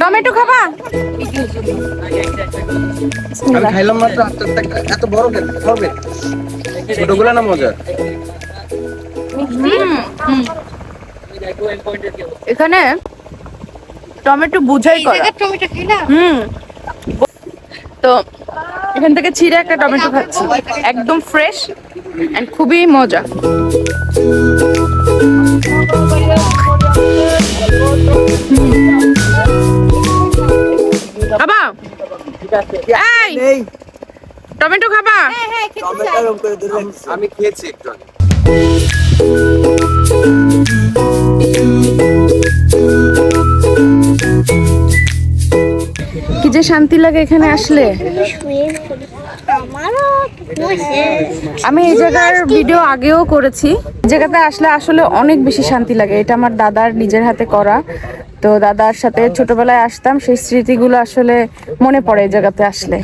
Tomato খাবা? আমি খাইলাম মাত্র এত বড় কেন হবে? ছোটগুলো না মজা। এখানে টমেটো বুঝাই করা। তো এখান থেকে ছিঁড়ে একটা টমেটো খাচ্ছি, একদম ফ্রেশ এন্ড খুবই মজা। খাবা? এই টমেটো খাবা? আমি খেয়েছি একটু আগে। কি যে শান্তি লাগে এখানে আসলে। আমি এই জায়গার ভিডিও আগেও করেছি। জায়গাতে আসলে আসলে অনেক বেশি শান্তি লাগে। এটা আমার দাদার নিজের হাতে করা। তো দাদার সাথে ছোটবেলায় আসতাম, সেই স্মৃতিগুলো আসলে মনে পড়ে এই জায়গাতে আসলে।